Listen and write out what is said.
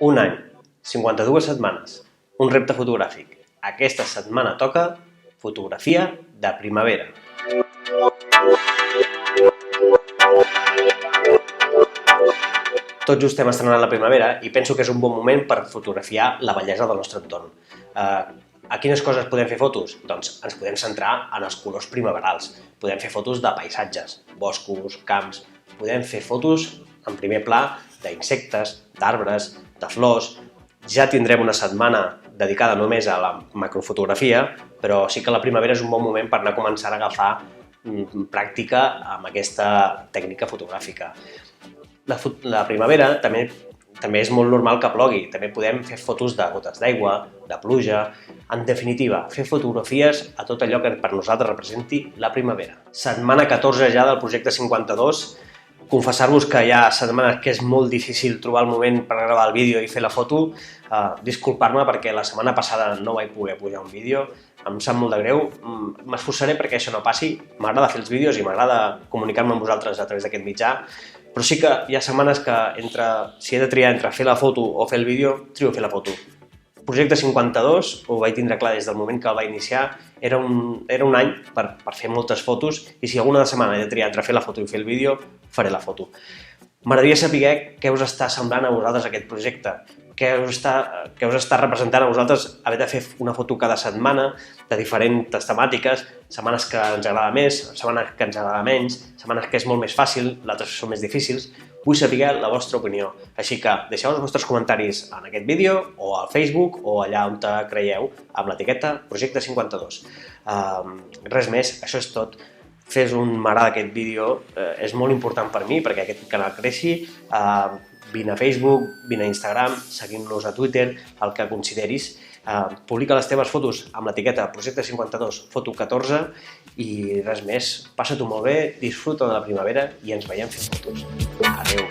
Un any, 52 setmanes, un repte fotogràfic. Aquesta setmana toca fotografia de primavera. Tot just estem estrenant la primavera i penso que és un bon moment per fotografiar la bellesa del nostre entorn. A quines coses podem fer fotos? Doncs ens podem centrar en els colors primaverals. Podem fer fotos de paisatges, boscos, camps. Podem fer fotos en primer pla d'insectes, d'arbres, de flors. Ja tindrem una setmana dedicada només a la macrofotografia, però sí que la primavera és un bon moment per anar començant a agafar pràctica amb aquesta tècnica fotogràfica. La primavera també és molt normal que plogui, també podem fer fotos de gotes d'aigua, de pluja. En definitiva, fer fotografies a tot allò que per nosaltres representi la primavera. Setmana 14 ja del projecte 52. Confessar-vos que hi ha setmanes que és molt difícil trobar el moment per gravar el vídeo i fer la foto. Disculpar-me perquè la setmana passada no vaig poder pujar un vídeo, em sap molt de greu, m'esforçaré perquè això no passi. M'agrada fer els vídeos i m'agrada comunicar-me amb vosaltres a través d'aquest mitjà, però sí que hi ha setmanes que si he de triar entre fer la foto o fer el vídeo, trio fer la foto. El projecte 52, ho vaig tindre clar des del moment que el vaig iniciar, era un any per fer moltes fotos i si alguna setmana he de triar entre fer la foto i fer el vídeo, faré la foto. M'agradaria saber què us està semblant a vosaltres aquest projecte, què us està representant a vosaltres haver de fer una foto cada setmana de diferents temàtiques, setmanes que ens agrada més, setmanes que ens agrada menys, setmanes que és molt més fàcil, d'altres són més difícils. Vull saber la vostra opinió, així que deixeu els vostres comentaris en aquest vídeo o al Facebook o allà on creieu amb l'etiqueta Projecte 52. Res més, això és tot. Fes un m'agrada aquest vídeo, és molt important per mi perquè aquest canal creixi. Vine a Facebook, vine a Instagram, seguim-nos a Twitter, el que consideris. Publica les teves fotos amb l'etiqueta Projecte 52 Foto 14 i res més. Passa-t'ho molt bé, disfruta de la primavera i ens veiem fent fotos. Adéu!